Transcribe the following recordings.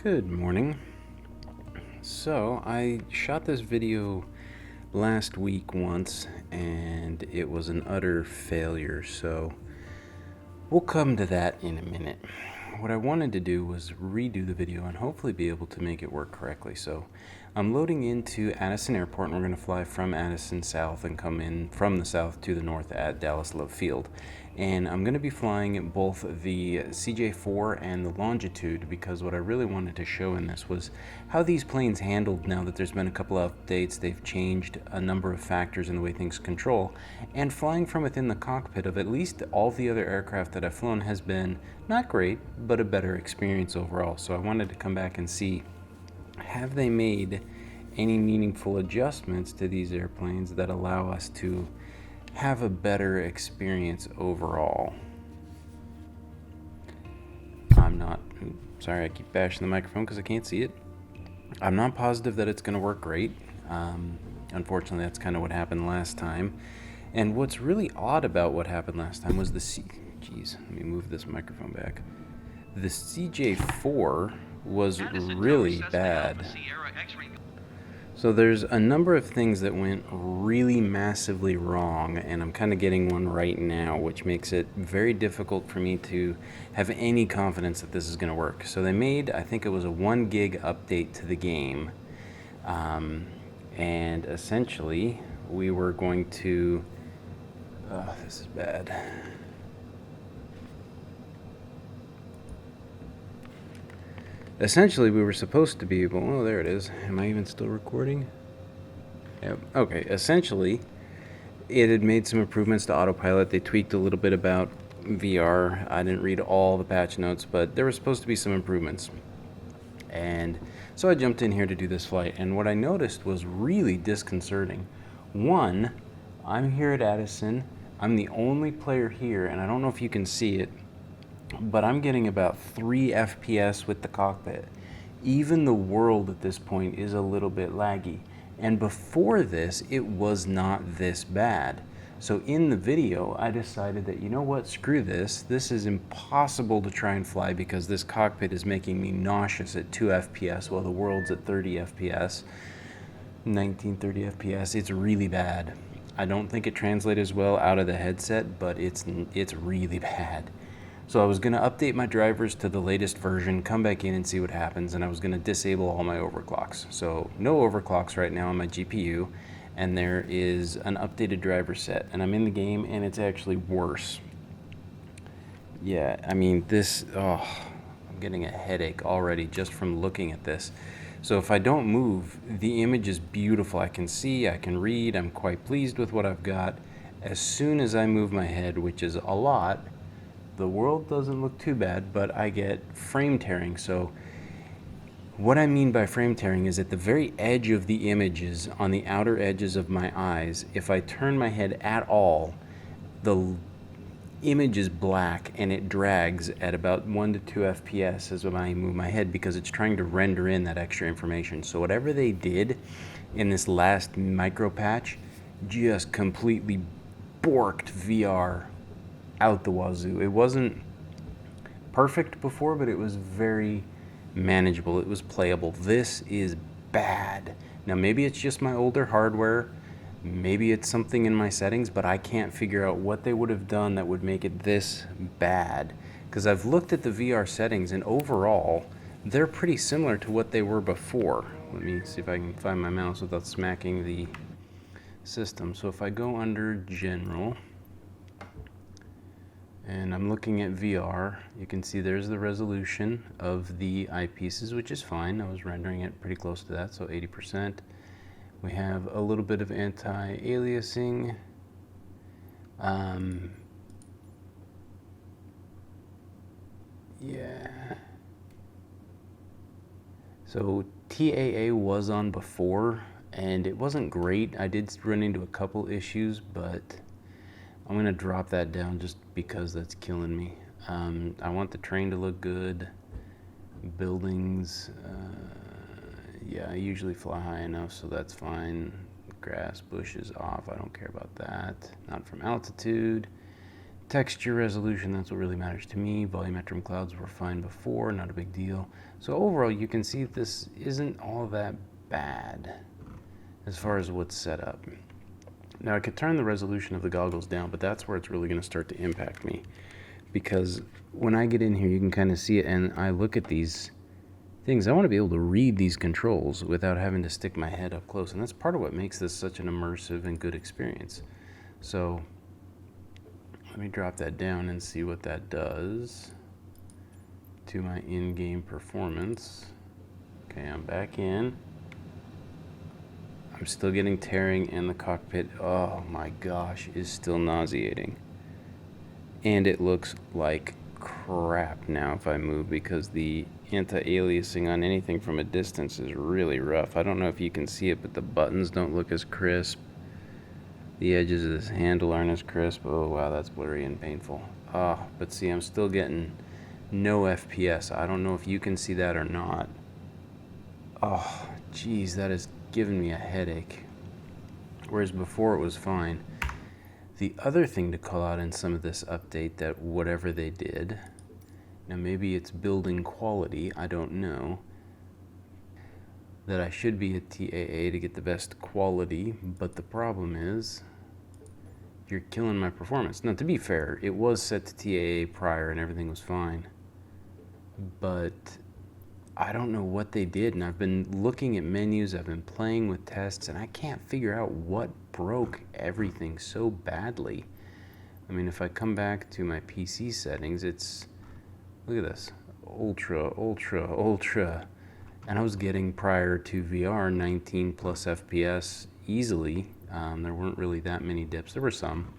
Good morning. So I shot this video last week once and it was an utter failure, so we'll come to that in a minute. What I wanted to do was redo the video and hopefully be able to make it work correctly. So I'm loading into Addison Airport and we're going to fly from Addison south and come in from the south to the north at Dallas Love Field. And I'm going to be flying both the CJ4 and the Longitude because what I really wanted to show in this was how these planes handled now that there's been a couple of updates. They've changed a number of factors in the way things control, and flying from within the cockpit of at least all the other aircraft that I've flown has been not great, but a better experience overall. So I wanted to come back and see, have they made any meaningful adjustments to these airplanes that allow us to have a better experience overall. Sorry, I keep bashing the microphone because I can't see it. I'm not positive that it's going to work great. Unfortunately, that's kind of what happened last time. And what's really odd about what happened last time was let me move this microphone back. The CJ4 was really bad. So there's a number of things that went really massively wrong, and I'm kind of getting one right now, which makes it very difficult for me to have any confidence that this is going to work. So they made, I think it was a 1 gig update to the game, and essentially we were going to, this is bad. Essentially, we were supposed to be able, oh, there it is. Am I even still recording? Yep. Okay, essentially, it had made some improvements to autopilot. They tweaked a little bit about VR. I didn't read all the patch notes, but there were supposed to be some improvements. And so I jumped in here to do this flight, and what I noticed was really disconcerting. One, I'm here at Addison. I'm the only player here, and I don't know if you can see it, but I'm getting about 3 FPS with the cockpit. Even the world at this point is a little bit laggy. And before this, it was not this bad. So in the video, I decided that, you know what, screw this. This is impossible to try and fly because this cockpit is making me nauseous at 2 FPS while the world's at 30 FPS, 1930 FPS. It's really bad. I don't think it translates as well out of the headset, but it's really bad. So I was going to update my drivers to the latest version, come back in and see what happens, and I was going to disable all my overclocks. So no overclocks right now on my GPU, and there is an updated driver set, and I'm in the game and it's actually worse. Yeah, I mean I'm getting a headache already just from looking at this. So if I don't move, the image is beautiful. I can see, I can read, I'm quite pleased with what I've got. As soon as I move my head, which is a lot, the world doesn't look too bad, but I get frame tearing. So what I mean by frame tearing is at the very edge of the images, on the outer edges of my eyes, if I turn my head at all, the image is black and it drags at about 1 to 2 FPS as I move my head because it's trying to render in that extra information. So whatever they did in this last micro patch just completely borked VR out the wazoo. It wasn't perfect before, but it was very manageable. It was playable. This is bad. Now maybe it's just my older hardware, maybe it's something in my settings, but I can't figure out what they would have done that would make it this bad, because I've looked at the VR settings and overall they're pretty similar to what they were before. Let me see if I can find my mouse without smacking the system. So if I go under General and I'm looking at VR, you can see there's the resolution of the eyepieces, which is fine. I was rendering it pretty close to that, so 80%. We have a little bit of anti-aliasing. Yeah. So TAA was on before, and it wasn't great. I did run into a couple issues, but I'm going to drop that down just because that's killing me. I want the train to look good. Buildings, yeah, I usually fly high enough, so that's fine. Grass, bushes off, I don't care about that. Not from altitude. Texture resolution, that's what really matters to me. Volumetric clouds were fine before, not a big deal. So overall, you can see this isn't all that bad as far as what's set up. Now I could turn the resolution of the goggles down, but that's where it's really going to start to impact me. Because when I get in here, you can kind of see it, and I look at these things. I want to be able to read these controls without having to stick my head up close, and that's part of what makes this such an immersive and good experience. So let me drop that down and see what that does to my in-game performance. Okay, I'm back in. I'm still getting tearing, and the cockpit, oh my gosh, is still nauseating. And it looks like crap now if I move, because the anti-aliasing on anything from a distance is really rough. I don't know if you can see it, but the buttons don't look as crisp. The edges of this handle aren't as crisp. Oh wow, that's blurry and painful. But see, I'm still getting no FPS. I don't know if you can see that or not. Oh, geez, that is giving me a headache. Whereas before it was fine. The other thing to call out in some of this update, that whatever they did, now maybe it's building quality, I don't know, that I should be a TAA to get the best quality, but the problem is you're killing my performance. Now, to be fair, it was set to TAA prior and everything was fine, but I don't know what they did, and I've been looking at menus, I've been playing with tests, and I can't figure out what broke everything so badly. I mean, if I come back to my PC settings, it's, look at this, ultra, ultra, ultra, and I was getting, prior to VR, 19 plus FPS easily. There weren't really that many dips. There were some,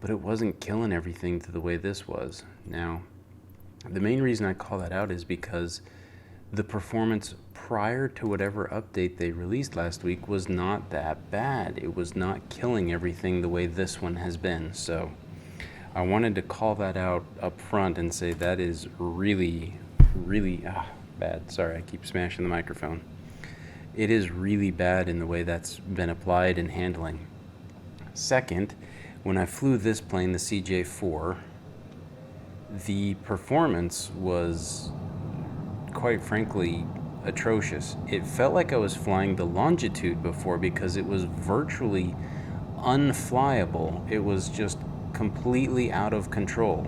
but it wasn't killing everything to the way this was. Now, the main reason I call that out is because the performance prior to whatever update they released last week was not that bad. It was not killing everything the way this one has been. So I wanted to call that out up front and say that is really, really bad. Sorry, I keep smashing the microphone. It is really bad in the way that's been applied and handling. Second, when I flew this plane, the CJ4, the performance was, quite frankly, atrocious. It felt like I was flying the Longitude before, because it was virtually unflyable. It was just completely out of control.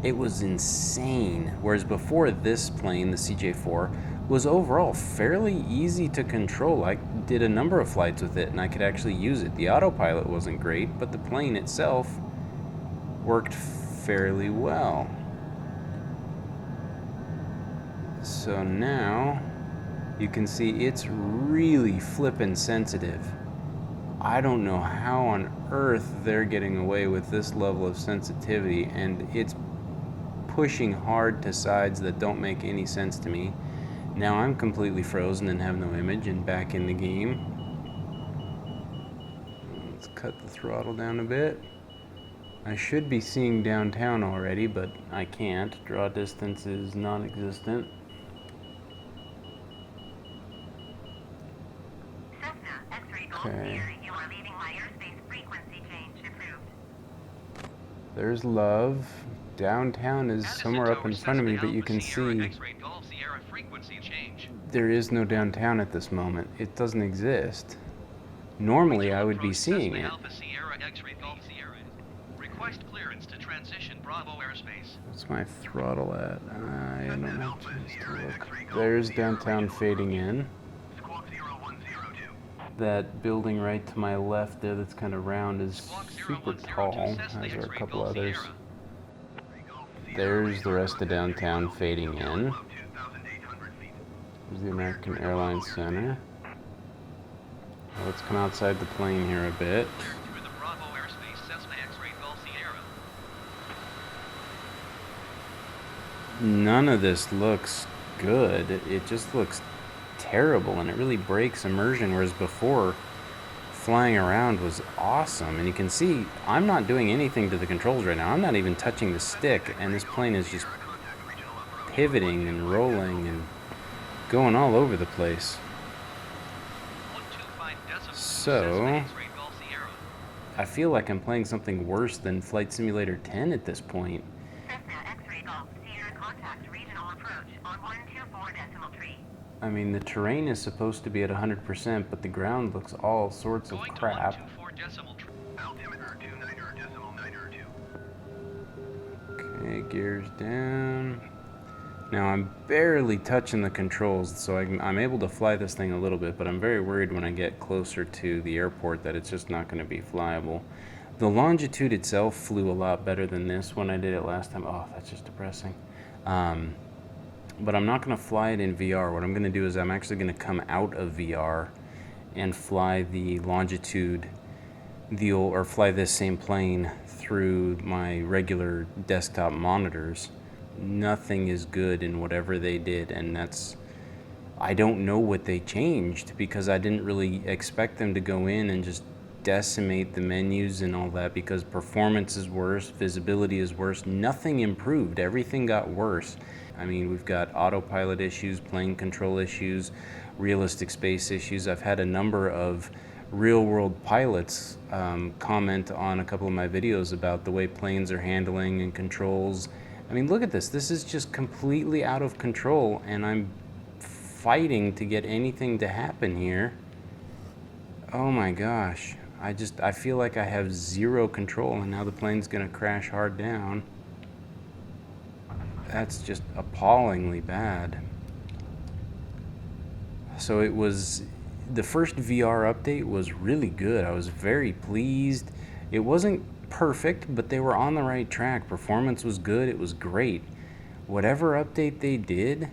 It was insane. Whereas before, this plane, the CJ4, was overall fairly easy to control. I did a number of flights with it and I could actually use it. The autopilot wasn't great, but the plane itself worked fairly well. So now you can see it's really flippin' sensitive. I don't know how on earth they're getting away with this level of sensitivity, and it's pushing hard to sides that don't make any sense to me. Now I'm completely frozen and have no image and back in the game. Let's cut the throttle down a bit. I should be seeing downtown already, but I can't. Draw distance is non-existent. Okay. There's Love. Downtown is somewhere up in front of me, but you can see there is no downtown at this moment. It doesn't exist. Normally I would be seeing it. What's my throttle at? I don't know. There's downtown fading in. That building right to my left there that's kind of round is super tall, as are a couple others. There's the rest of downtown fading in. There's the American Airlines Center. Let's come outside the plane here a bit. None of this looks good. It just looks terrible, and it really breaks immersion, whereas before, flying around was awesome. And you can see I'm not doing anything to the controls right now. I'm not even touching the stick, and this plane is just pivoting and rolling and going all over the place. So I feel like I'm playing something worse than Flight Simulator 10 at this point. I mean, the terrain is supposed to be at 100%, but the ground looks all sorts of crap. Okay, gears down. Now I'm barely touching the controls, so I'm able to fly this thing a little bit, but I'm very worried when I get closer to the airport that it's just not going to be flyable. The longitude itself flew a lot better than this when I did it last time. Oh, that's just depressing. But I'm not going to fly it in VR. What I'm going to do is I'm actually going to come out of VR and fly the longitude, or fly this same plane through my regular desktop monitors. Nothing is good in whatever they did, and I don't know what they changed, because I didn't really expect them to go in and just decimate the menus and all that, because performance is worse, visibility is worse, nothing improved, everything got worse. I mean, we've got autopilot issues, plane control issues, realistic space issues. I've had a number of real-world pilots comment on a couple of my videos about the way planes are handling and controls. I mean, look at this. This is just completely out of control, and I'm fighting to get anything to happen here. Oh my gosh. I feel like I have zero control, and now the plane's gonna crash hard down. That's just appallingly bad. So the first VR update was really good. I was very pleased. It wasn't perfect, but they were on the right track. Performance was good. It was great. Whatever update they did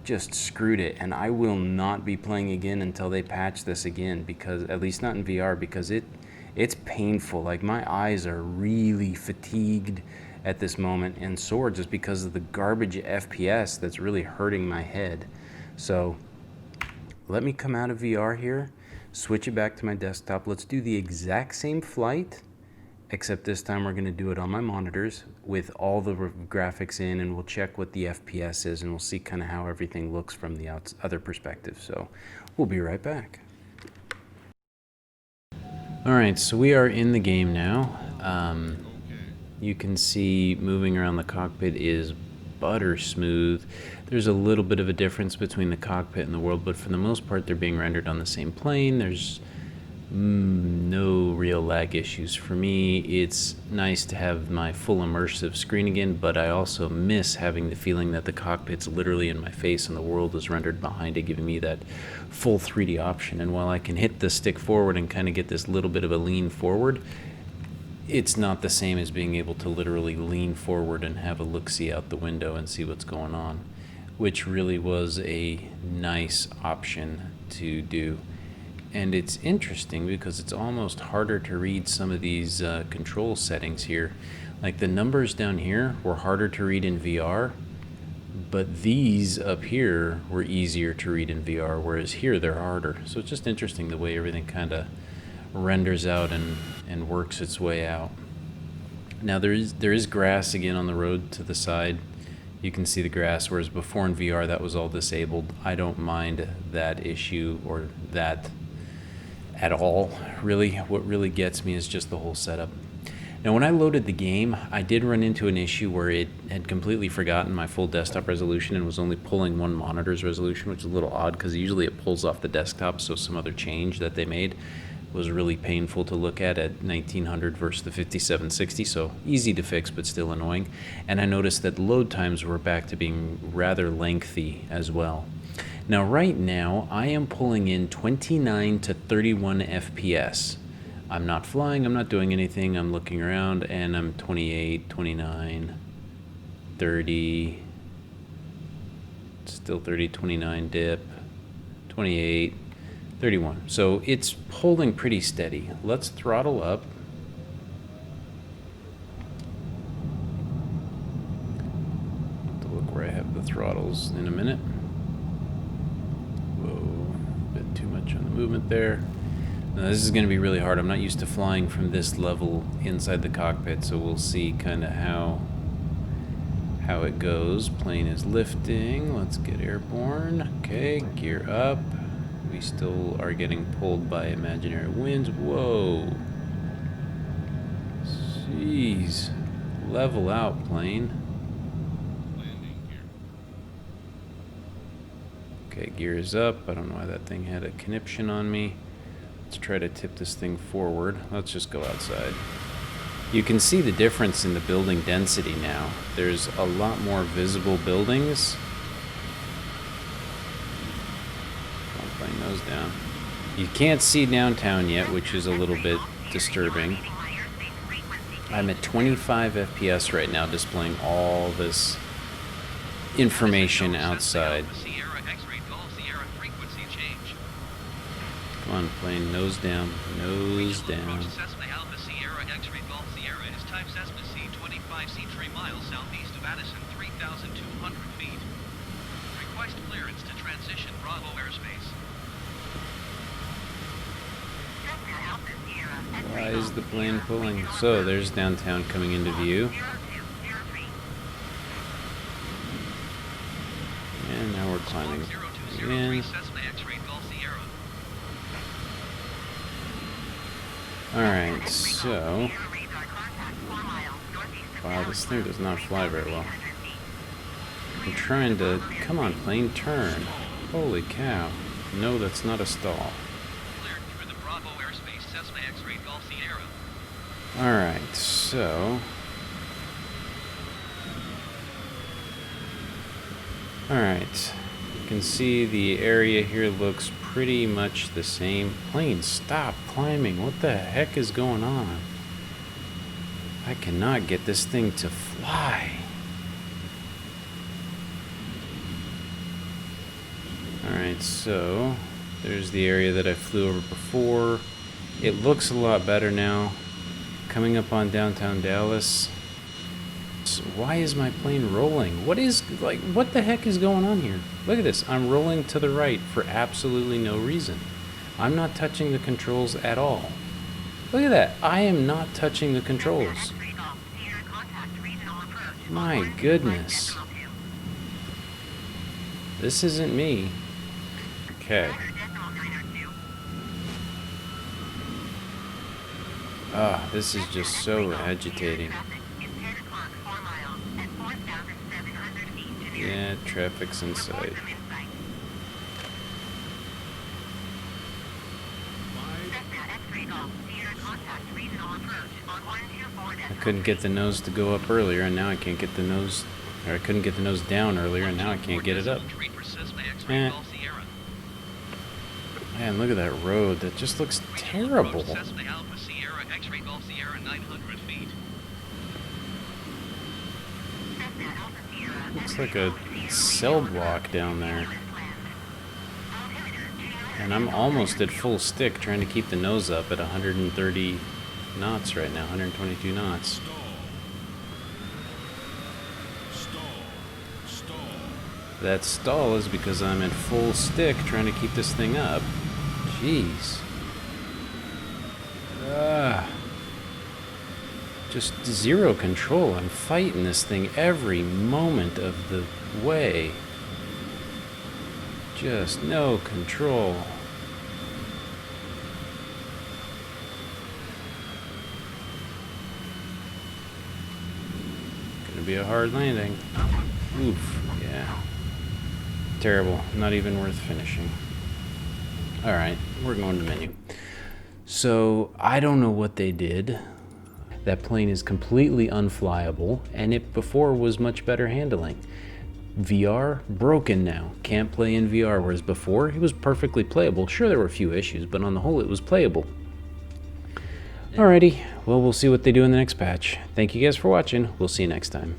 just screwed it, and I will not be playing again until they patch this again, because at least not in VR, because it's painful. Like, my eyes are really fatigued at this moment and sore just because of the garbage FPS that's really hurting my head. So let me come out of VR here, switch it back to my desktop. Let's do the exact same flight, except this time we're going to do it on my monitors with all the graphics in, and we'll check what the FPS is, and we'll see kind of how everything looks from the other perspective. So we'll be right back. Alright, so we are in the game now. You can see moving around the cockpit is butter smooth. There's a little bit of a difference between the cockpit and the world, but for the most part they're being rendered on the same plane. There's no real lag issues for me. It's nice to have my full immersive screen again, but I also miss having the feeling that the cockpit's literally in my face and the world is rendered behind it, giving me that full 3D option. And while I can hit the stick forward and kind of get this little bit of a lean forward, it's not the same as being able to literally lean forward and have a look-see out the window and see what's going on, which really was a nice option to do. And it's interesting because it's almost harder to read some of these control settings here. Like, the numbers down here were harder to read in VR, but these up here were easier to read in VR, whereas here they're harder. So it's just interesting the way everything kind of renders out and works its way out. Now there is grass again on the road to the side. You can see the grass, whereas before in VR that was all disabled. I don't mind that issue or that at all, really. What really gets me is just the whole setup. Now, when I loaded the game, I did run into an issue where it had completely forgotten my full desktop resolution and was only pulling one monitor's resolution, which is a little odd because usually it pulls off the desktop, so some other change that they made was really painful to look at 1900 versus the 5760, so easy to fix but still annoying. And I noticed that load times were back to being rather lengthy as well. Now, right now, I am pulling in 29 to 31 FPS. I'm not flying, I'm not doing anything, I'm looking around, and I'm 28, 29, 30, still 30, 29 dip, 28, 31. So it's holding pretty steady. Let's throttle up. To look where I have the throttles in a minute. Whoa, a bit too much on the movement there. Now, this is going to be really hard. I'm not used to flying from this level inside the cockpit, so we'll see kind of how it goes. Plane is lifting. Let's get airborne. Okay, gear up. We still are getting pulled by imaginary winds. Whoa. Jeez. Level out, plane. Okay, gears up. I don't know why that thing had a conniption on me. Let's try to tip this thing forward. Let's just go outside. You can see the difference in the building density now. There's a lot more visible buildings. I'm playing those down. You can't see downtown yet, which is a little bit disturbing. I'm at 25 FPS right now, displaying all this information outside. Come on, plane, nose down, nose down. Why is the plane pulling? So there's downtown coming into view. And now we're climbing again. Alright, so... Wow, this thing does not fly very well. I'm trying to... Come on, plane, turn. Holy cow. No, that's not a stall. Alright, so... Alright, you can see the area here looks pretty much the same. Plane, stop climbing. What the heck is going on? I cannot get this thing to fly. Alright, so there's the area that I flew over before. It looks a lot better now. Coming up on downtown Dallas. So why is my plane rolling? What the heck is going on here? Look at this. I'm rolling to the right for absolutely no reason. I'm not touching the controls at all. Look at that. I am not touching the controls. My goodness. This isn't me. Okay. Ah, this is just so agitating. Yeah, traffic's inside. I couldn't get the nose to go up earlier, and now I can't get the nose... Or I couldn't get the nose down earlier, and now I can't get it up. Eh. Man, look at that road. That just looks terrible. Looks like a cell block down there. And I'm almost at full stick trying to keep the nose up at 130 knots right now, 122 knots. That stall is because I'm at full stick trying to keep this thing up. Jeez. Just zero control. I'm fighting this thing every moment of the way. Just no control. Gonna be a hard landing. Oof, yeah. Terrible. Not even worth finishing. Alright, we're going to menu. So, I don't know what they did. That plane is completely unflyable, and it before was much better handling. VR, broken now. Can't play in VR, whereas before, it was perfectly playable. Sure, there were a few issues, but on the whole, it was playable. Alrighty, well, we'll see what they do in the next patch. Thank you guys for watching. We'll see you next time.